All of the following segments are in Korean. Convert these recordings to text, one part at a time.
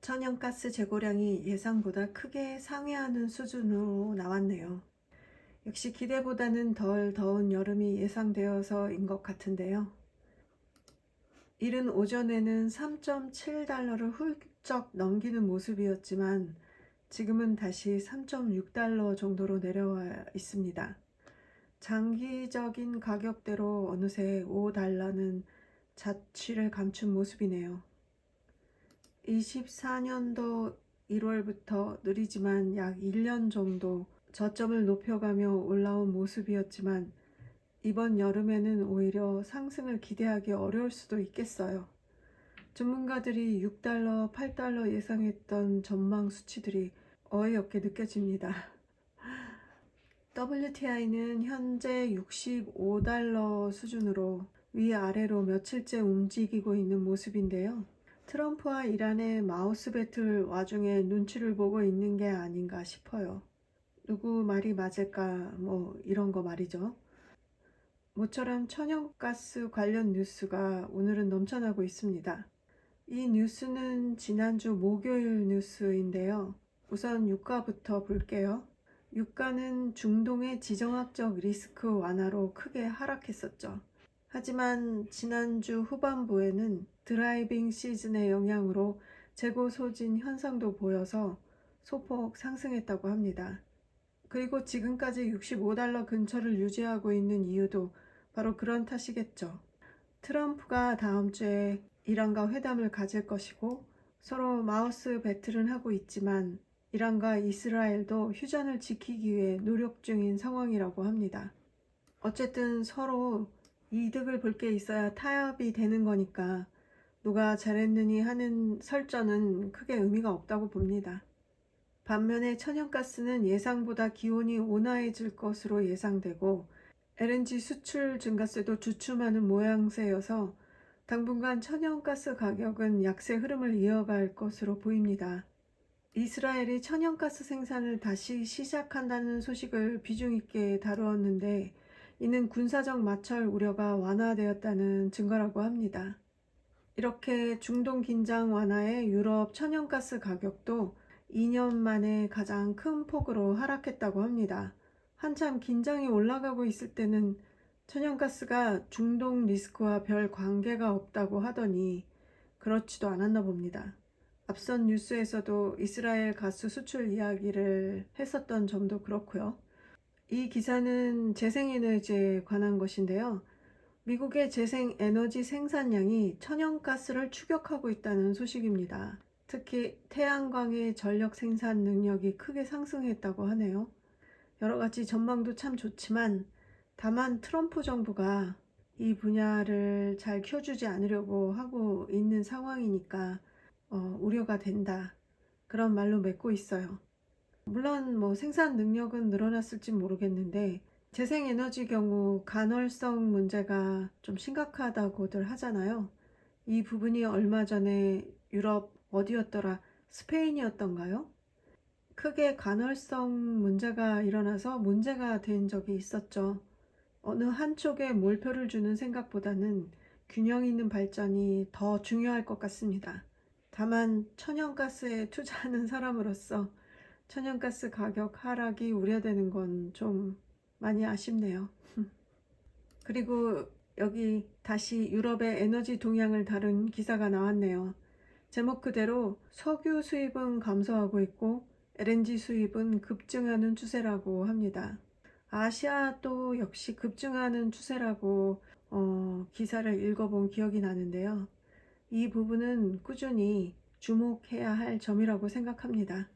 천연가스 재고량이 예상보다 크게 상회하는 수준으로 나왔네요. 역시 기대보다는 덜 더운 여름이 예상되어서인 것 같은데요. 이른 오전에는 3.7달러를 훌쩍 넘기는 모습이었지만 지금은 다시 3.6달러 정도로 내려와 있습니다. 장기적인 가격대로 어느새 5달러는 자취를 감춘 모습이네요. 24년도 1월부터 느리지만 약 1년 정도 저점을 높여가며 올라온 모습이었지만 이번 여름에는 오히려 상승을 기대하기 어려울 수도 있겠어요. 전문가들이 6달러, 8달러 예상했던 전망 수치들이 어이없게 느껴집니다. WTI는 현재 65달러 수준으로 위아래로 며칠째 움직이고 있는 모습인데요. 트럼프와 이란의 마우스 배틀 와중에 눈치를 보고 있는 게 아닌가 싶어요. 누구 말이 맞을까 이런 거 말이죠. 모처럼 천연가스 관련 뉴스가 오늘은 넘쳐나고 있습니다. 이 뉴스는 지난주 목요일 뉴스인데요. 우선 유가부터 볼게요. 유가는 중동의 지정학적 리스크 완화로 크게 하락했었죠. 하지만 지난주 후반부에는 드라이빙 시즌의 영향으로 재고 소진 현상도 보여서 소폭 상승했다고 합니다. 그리고 지금까지 65달러 근처를 유지하고 있는 이유도 바로 그런 탓이겠죠. 트럼프가 다음 주에 이란과 회담을 가질 것이고 서로 마우스 배틀은 하고 있지만 이란과 이스라엘도 휴전을 지키기 위해 노력 중인 상황이라고 합니다. 어쨌든 서로 이득을 볼 게 있어야 타협이 되는 거니까 누가 잘했느니 하는 설전은 크게 의미가 없다고 봅니다. 반면에 천연가스는 예상보다 기온이 온화해질 것으로 예상되고 LNG 수출 증가세도 주춤하는 모양새여서 당분간 천연가스 가격은 약세 흐름을 이어갈 것으로 보입니다. 이스라엘이 천연가스 생산을 다시 시작한다는 소식을 비중 있게 다루었는데 이는 군사적 마찰 우려가 완화되었다는 증거라고 합니다. 이렇게 중동 긴장 완화에 유럽 천연가스 가격도 2년 만에 가장 큰 폭으로 하락했다고 합니다. 한참 긴장이 올라가고 있을 때는 천연가스가 중동 리스크와 별 관계가 없다고 하더니 그렇지도 않았나 봅니다. 앞선 뉴스에서도 이스라엘 가스 수출 이야기를 했었던 점도 그렇고요. 이 기사는 재생에너지에 관한 것인데요. 미국의 재생에너지 생산량이 천연가스를 추격하고 있다는 소식입니다. 특히 태양광의 전력 생산 능력이 크게 상승했다고 하네요. 여러 가지 전망도 참 좋지만 다만 트럼프 정부가 이 분야를 잘 키워주지 않으려고 하고 있는 상황이니까 우려가 된다. 그런 말로 맺고 있어요. 물론 생산 능력은 늘어났을지 모르겠는데 재생에너지 경우 간헐성 문제가 좀 심각하다고들 하잖아요. 이 부분이 얼마 전에 유럽 어디였더라? 스페인이었던가요? 크게 간헐성 문제가 일어나서 문제가 된 적이 있었죠. 어느 한쪽에 몰표를 주는 생각보다는 균형 있는 발전이 더 중요할 것 같습니다. 다만 천연가스에 투자하는 사람으로서 천연가스 가격 하락이 우려되는 건 좀 많이 아쉽네요. 그리고 여기 다시 유럽의 에너지 동향을 다룬 기사가 나왔네요. 제목 그대로 석유 수입은 감소하고 있고 LNG 수입은 급증하는 추세라고 합니다. 아시아도 역시 급증하는 추세라고 기사를 읽어본 기억이 나는데요. 이 부분은 꾸준히 주목해야 할 점이라고 생각합니다.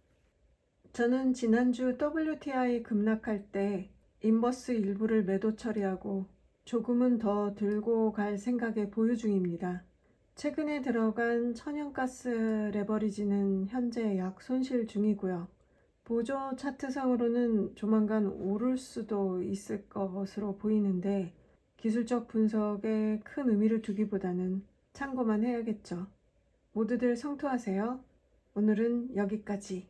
저는 지난주 WTI 급락할 때 인버스 일부를 매도 처리하고 조금은 더 들고 갈 생각에 보유 중입니다. 최근에 들어간 천연가스 레버리지는 현재 약 손실 중이고요. 보조 차트상으로는 조만간 오를 수도 있을 것으로 보이는데 기술적 분석에 큰 의미를 두기보다는 참고만 해야겠죠. 모두들 성투하세요. 오늘은 여기까지.